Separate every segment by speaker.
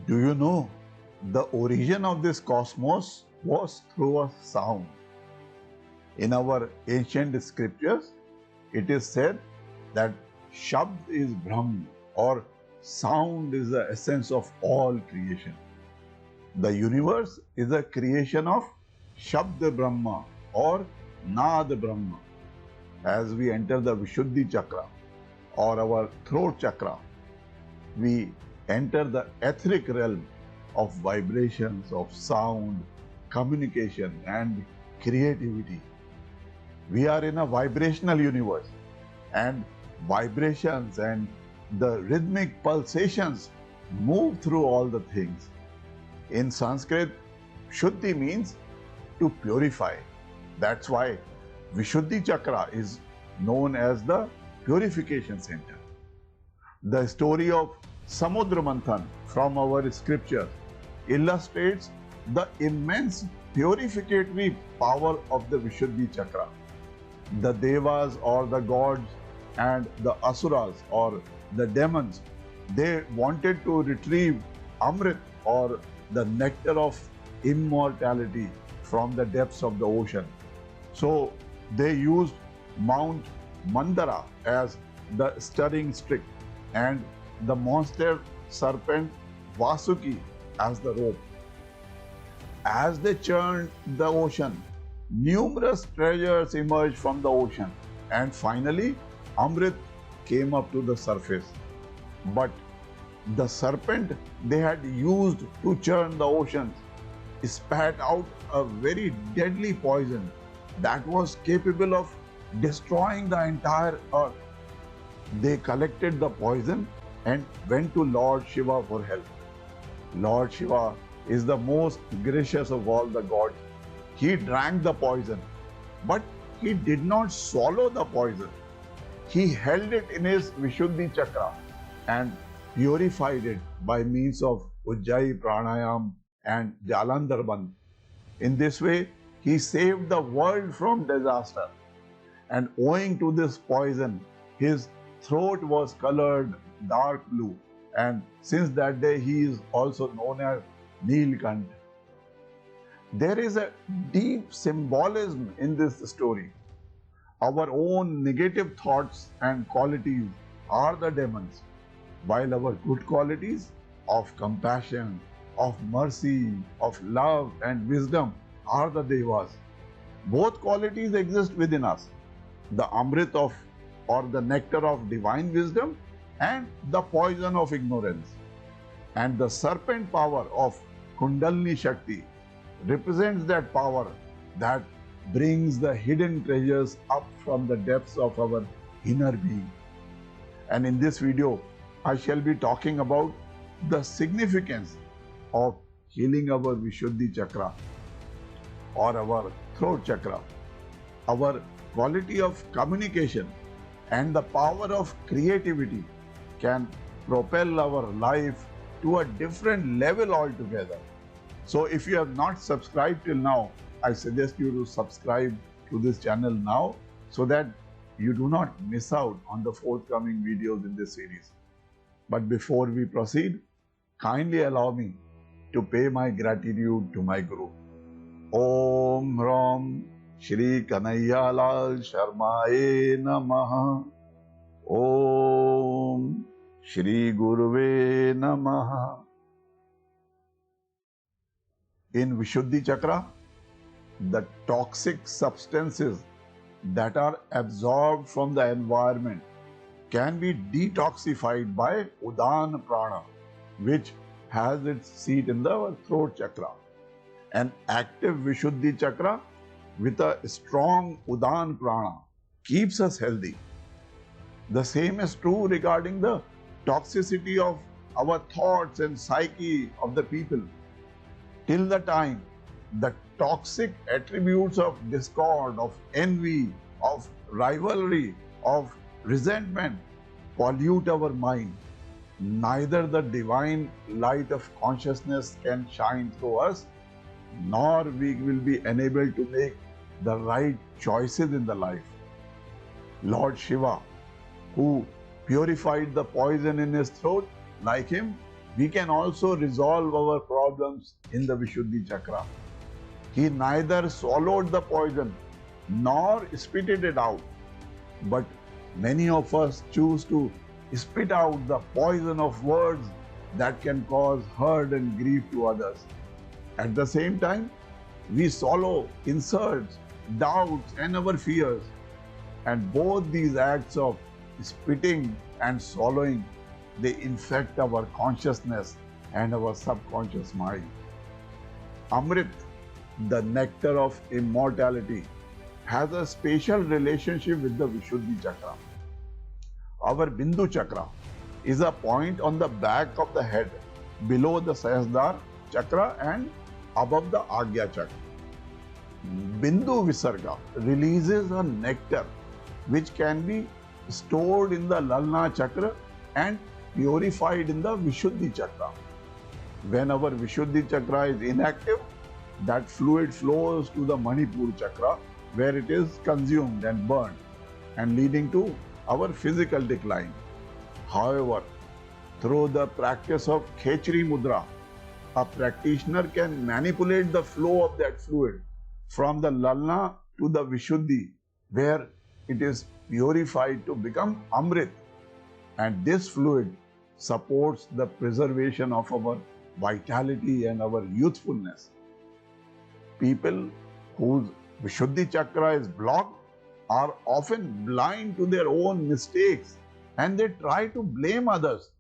Speaker 1: Do you know the origin of this cosmos was through a sound? In our ancient scriptures, it is said that Shabd is Brahm, or sound is the essence of all creation. The universe is a creation of Shabd Brahma or Nad Brahma. As we enter the Vishuddhi Chakra or our throat chakra, we enter the etheric realm of vibrations, of sound, communication, and creativity. We are in a vibrational universe, and vibrations and the rhythmic pulsations move through all the things. In Sanskrit, Shuddhi means to purify. That's why Vishuddhi Chakra is known as the purification center. The story of Samudra Manthan from our scripture illustrates the immense purificatory power of the Vishuddhi Chakra. The Devas or the gods and the Asuras or the demons, they wanted to retrieve Amrit or the nectar of immortality from the depths of the ocean. So they used Mount Mandara as the stirring stick and the monster serpent Vasuki as the rope. As they churned the ocean, numerous treasures emerged from the ocean, and finally Amrit came up to the surface. But the serpent they had used to churn the oceans spat out a very deadly poison that was capable of destroying the entire earth. They collected the poison and went to Lord Shiva for help. Lord Shiva is the most gracious of all the gods. He drank the poison, but he did not swallow the poison. He held it in his Vishuddhi Chakra and purified it by means of Ujjayi Pranayam and Jalandhar Bandh. In this way, he saved the world from disaster. And owing to this poison, his throat was colored dark blue. And since that day, he is also known as Neelkant. There is a deep symbolism in this story. Our own negative thoughts and qualities are the demons, while our good qualities of compassion, of mercy, of love and wisdom are the devas. Both qualities exist within us. The Amrit of or the nectar of divine wisdom and the poison of ignorance. And the serpent power of Kundalini Shakti represents that power that brings the hidden treasures up from the depths of our inner being. And in this video, I shall be talking about the significance of healing our Vishuddhi Chakra or our throat chakra, our quality of communication and the power of creativity can propel our life to a different level altogether. So if you have not subscribed till now, I suggest you to subscribe to this channel now so that you do not miss out on the forthcoming videos in this series. But before we proceed, kindly allow me to pay my gratitude to my Guru. Om Ram Shri Kanhaiya Lal Sharmaye Namaha. Om Shri Guruve Namaha. In Vishuddhi Chakra, the toxic substances that are absorbed from the environment can be detoxified by Udana Prana, which has its seat in the throat chakra. An active Vishuddhi Chakra with a strong Udana Prana keeps us healthy. The same is true regarding the toxicity of our thoughts and psyche of the people. Till the time the toxic attributes of discord, of envy, of rivalry, of resentment pollute our mind, neither the divine light of consciousness can shine through us, nor we will be enabled to make the right choices in the life. Lord Shiva, who purified the poison in his throat, like him, we can also resolve our problems in the Vishuddhi Chakra. He neither swallowed the poison nor spitted it out, but many of us choose to spit out the poison of words that can cause hurt and grief to others. At the same time, we swallow insults, doubts, and our fears. And both these acts of spitting and swallowing, they infect our consciousness and our subconscious mind. Amrit, the nectar of immortality, has a special relationship with the Vishuddhi Chakra. Our Bindu Chakra is a point on the back of the head, below the Sahasrara Chakra and above the Agya Chakra. Bindu Visarga releases a nectar which can be stored in the Lalna Chakra and purified in the Vishuddhi Chakra. When our Vishuddhi Chakra is inactive, that fluid flows to the Manipur Chakra, where it is consumed and burned, and leading to our physical decline. However, through the practice of Khechri Mudra, a practitioner can manipulate the flow of that fluid from the Lalna to the Vishuddhi, where it is purified to become Amrit. And this fluid supports the preservation of our vitality and our youthfulness. People whose Vishuddhi Chakra is blocked are often blind to their own mistakes, and they try to blame others,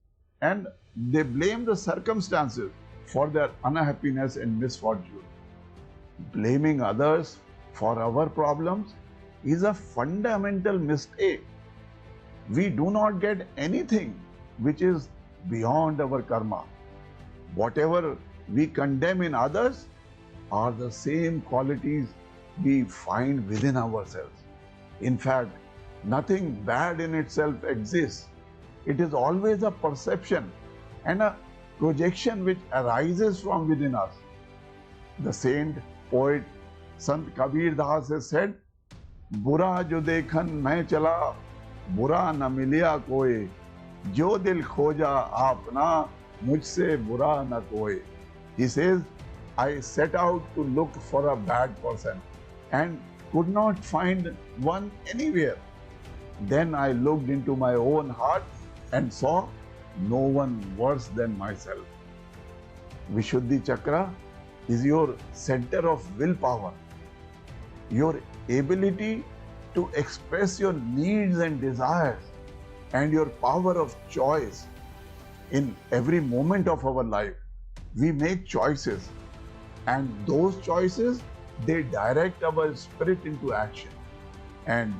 Speaker 1: and they blame the circumstances for their unhappiness and misfortune. Blaming others for our problems is a fundamental mistake. We do not get anything which is beyond our karma. Whatever we condemn in others are the same qualities we find within ourselves. In fact, nothing bad in itself exists. It is always a perception and a projection which arises from within us. The saint poet Sant Kabir Das has said, "Bura jo dekhan main chala, bura na miliya koi, jo dil khoja aapna, mujhse bura na koi." He says, I set out to look for a bad person and could not find one anywhere. Then I looked into my own heart and saw no one worse than myself. Vishuddhi Chakra is your center of willpower, your ability to express your needs and desires, and your power of choice. In every moment of our life, we make choices, and those choices, they direct our spirit into action, and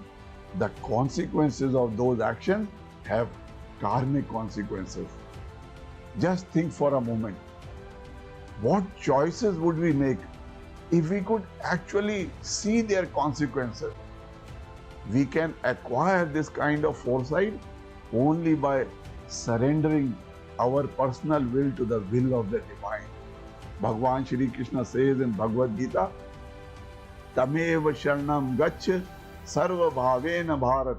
Speaker 1: the consequences of those actions have karmic consequences. Just think for a moment, what choices would we make if we could actually see their consequences? We can acquire this kind of foresight only by surrendering our personal will to the will of the divine. Bhagavan Shri Krishna says in Bhagavad Gita, Tameva Sharanam Gaccha Sarva Bhavena Bharat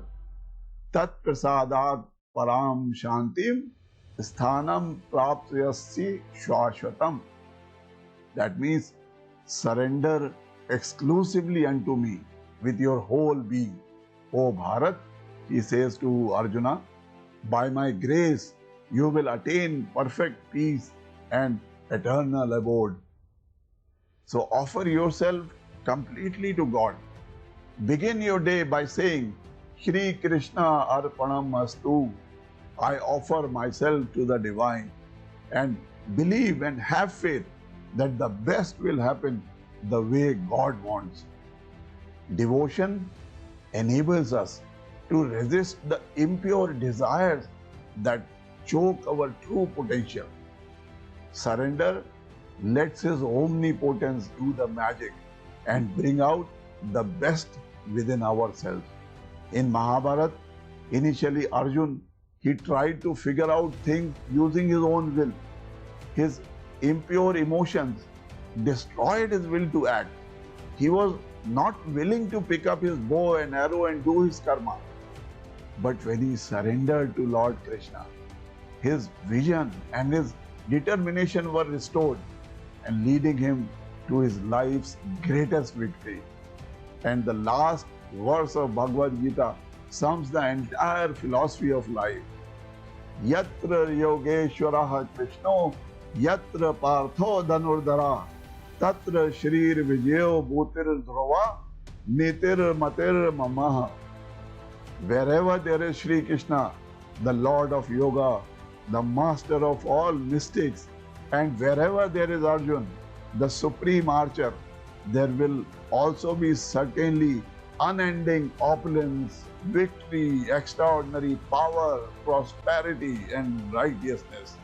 Speaker 1: Tat Prasadat Param Shantim Sthanam Praptyasya Shashvatam. That means surrender exclusively unto me with your whole being. O Bharat, he says to Arjuna, by my grace you will attain perfect peace and eternal abode. So offer yourself completely to God. Begin your day by saying, Shri Krishna Arpanam Astu. I offer myself to the divine, and believe and have faith that the best will happen the way God wants. Devotion enables us to resist the impure desires that choke our true potential. Surrender lets His omnipotence do the magic and bring out the best within ourselves. In Mahabharata, initially Arjun, he tried to figure out things using his own will. His impure emotions destroyed his will to act. He was not willing to pick up his bow and arrow and do his karma. But when he surrendered to Lord Krishna, his vision and his determination were restored and leading him to his life's greatest victory. And the last verse of Bhagavad Gita sums the entire philosophy of life. Yatra Yogeshwaraha Krishno, Yatra Partho Dhanurdhara, Tatra Shrir Vijeo Bhutir Dhruva, Nitir Matir Mamaha. Wherever there is Shri Krishna, the Lord of Yoga, the master of all mystics, and wherever there is Arjun, the supreme archer, there will also be certainly unending opulence, victory, extraordinary power, prosperity, and righteousness.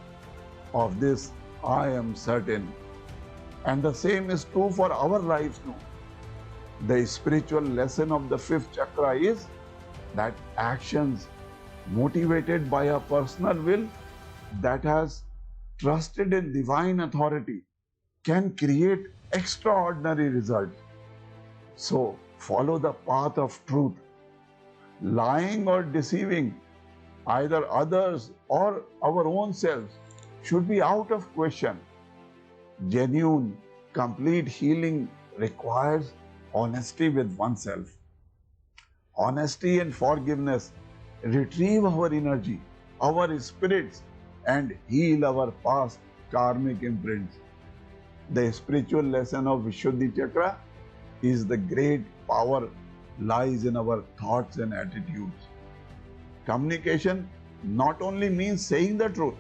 Speaker 1: Of this I am certain. And the same is true for our lives too. The spiritual lesson of the fifth chakra is that actions motivated by a personal will that has trusted in divine authority can create extraordinary results. So follow the path of truth. Lying or deceiving either others or our own selves should be out of question. Genuine, complete healing requires honesty with oneself. Honesty and forgiveness retrieve our energy, our spirits, and heal our past karmic imprints. The spiritual lesson of Vishuddhi Chakra is the great power lies in our thoughts and attitudes. Communication not only means saying the truth,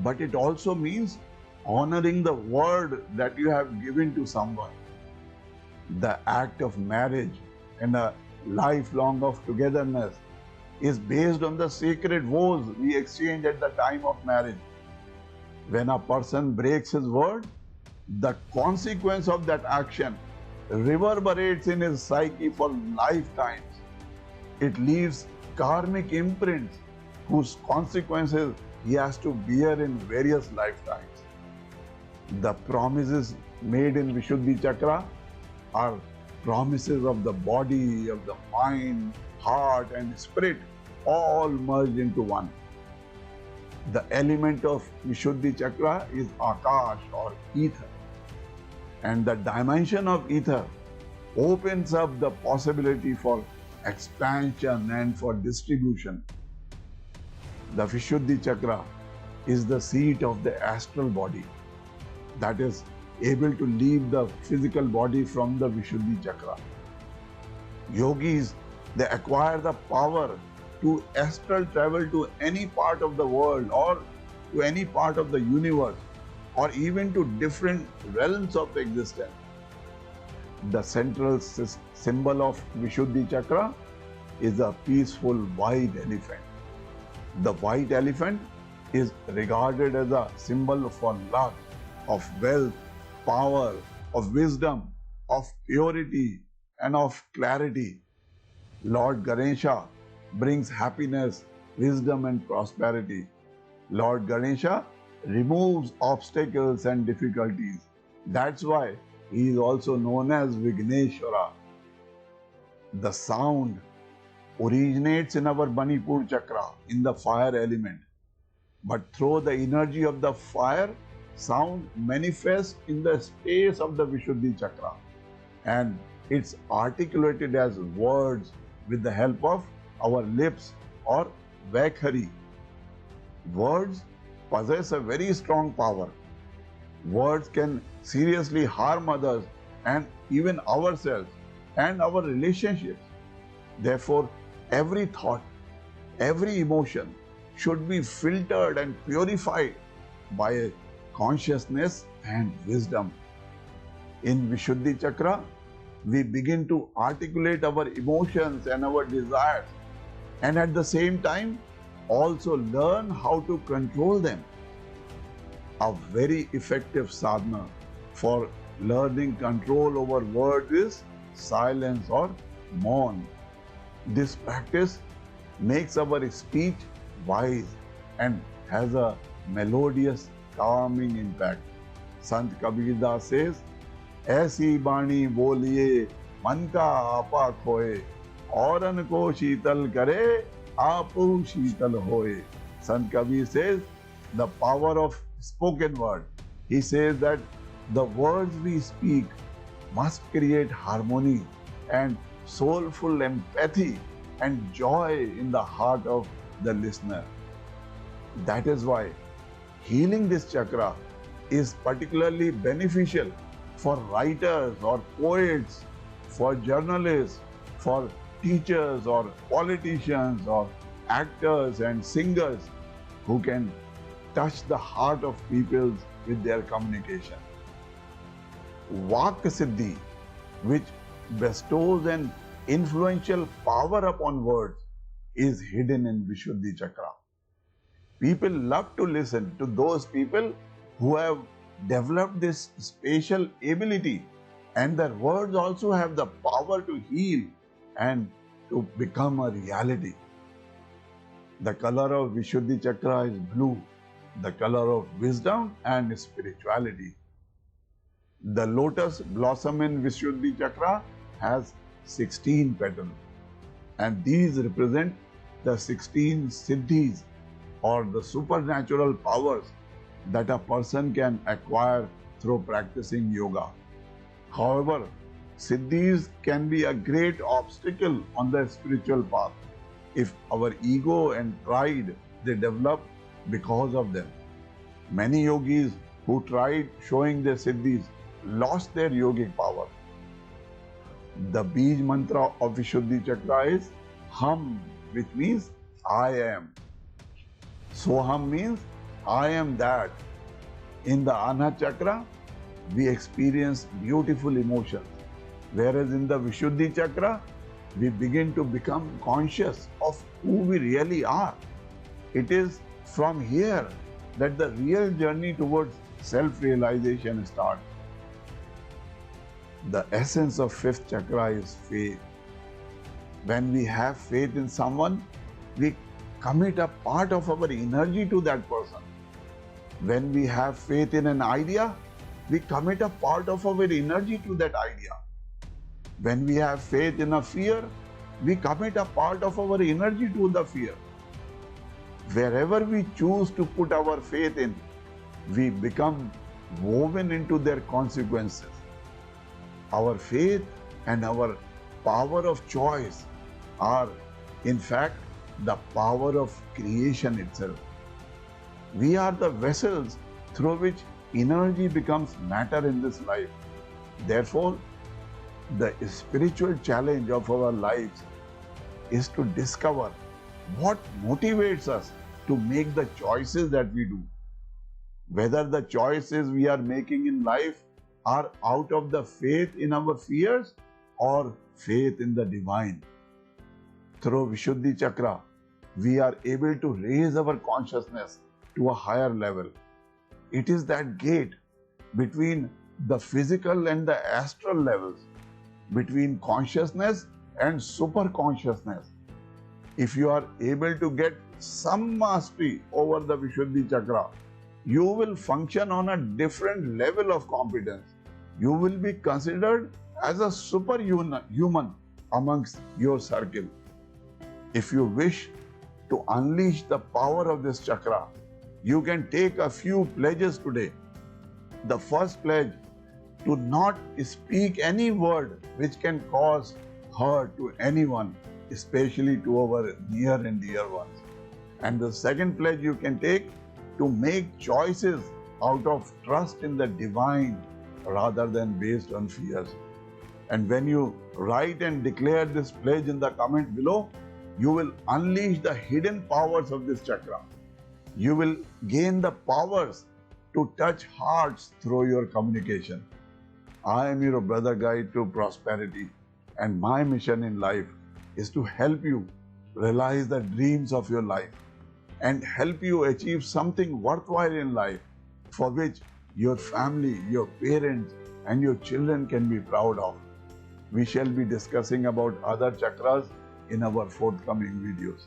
Speaker 1: but it also means honoring the word that you have given to someone. The act of marriage and a lifelong of togetherness is based on the sacred vows we exchange at the time of marriage. When a person breaks his word, the consequence of that action reverberates in his psyche for lifetimes. It leaves karmic imprints whose consequences he has to bear in various lifetimes. The promises made in Vishuddhi Chakra are promises of the body, of the mind, heart and spirit, all merged into one. The element of Vishuddhi Chakra is Akash or ether. And the dimension of ether opens up the possibility for expansion and for distribution. The Vishuddhi Chakra is the seat of the astral body, that is able to leave the physical body from the Vishuddhi Chakra. Yogis, they acquire the power to astral travel to any part of the world or to any part of the universe or even to different realms of existence. The central symbol of Vishuddhi Chakra is a peaceful white elephant. The white elephant is regarded as a symbol for luck, of wealth, power, of wisdom, of purity, and of clarity. Lord Ganesha brings happiness, wisdom, and prosperity. Lord Ganesha removes obstacles and difficulties. That's why he is also known as Vigneshwara. The sound originates in our Manipur Chakra, in the fire element. But through the energy of the fire, sound manifests in the space of the Vishuddhi Chakra. And it's articulated as words with the help of our lips or Vaikhari. Words possess a very strong power. Words can seriously harm others and even ourselves and our relationships. Therefore, every thought, every emotion should be filtered and purified by consciousness and wisdom. In Vishuddhi Chakra, we begin to articulate our emotions and our desires, and at the same time also learn how to control them. A very effective sadhana for learning control over words is silence or mauन. This practice makes our speech wise and has a melodious, calming impact. Sant Kabir Das says, ऐसी बाणी बोलिए मन का आपा खोए, औरन को शीतल करे आपू शीतल होए. Sant Kabir says, the power of spoken word. He says that the words we speak must create harmony and soulful empathy and joy in the heart of the listener. That is why healing this chakra is particularly beneficial for writers or poets, for journalists, for teachers or politicians or actors and singers who can touch the heart of people with their communication. Vak Siddhi, which bestows an influential power upon words, is hidden in Vishuddhi Chakra. People love to listen to those people who have developed this spatial ability, and their words also have the power to heal and to become a reality. The color of Vishuddhi Chakra is blue, the color of wisdom and spirituality. The lotus blossom in Vishuddhi Chakra has 16 petals, and these represent the 16 siddhis or the supernatural powers that a person can acquire through practicing yoga. However, siddhis can be a great obstacle on the spiritual path if our ego and pride they develop because of them. Many yogis who tried showing their siddhis lost their yogic power. The Bij mantra of Vishuddhi Chakra is Hum, which means I am. Soham means I am that. In the Anahata Chakra, we experience beautiful emotions, whereas in the Vishuddhi Chakra, we begin to become conscious of who we really are. It is from here that the real journey towards self-realization starts. The essence of fifth chakra is faith. When we have faith in someone, we commit a part of our energy to that person. When we have faith in an idea, we commit a part of our energy to that idea. When we have faith in a fear, we commit a part of our energy to the fear. Wherever we choose to put our faith in, we become woven into their consequences. Our faith and our power of choice are, in fact, the power of creation itself. We are the vessels through which energy becomes matter in this life. Therefore, the spiritual challenge of our lives is to discover what motivates us to make the choices that we do. Whether the choices we are making in life are out of the faith in our fears or faith in the divine. Through Vishuddhi Chakra, we are able to raise our consciousness to a higher level. It is that gate between the physical and the astral levels, between consciousness and super consciousness. If you are able to get some mastery over the Vishuddhi Chakra, you will function on a different level of competence. You will be considered as a superhuman amongst your circle. If you wish to unleash the power of this chakra, you can take a few pledges today. The first pledge, to not speak any word which can cause hurt to anyone, especially to our near and dear ones. And the second pledge you can take, to make choices out of trust in the divine rather than based on fears. And when you write and declare this pledge in the comment below, you will unleash the hidden powers of this chakra. You will gain the powers to touch hearts through your communication. I am your brother guide to prosperity, and my mission in life is to help you realize the dreams of your life and help you achieve something worthwhile in life for which your family, your parents, and your children can be proud of. We shall be discussing about other chakras in our forthcoming videos.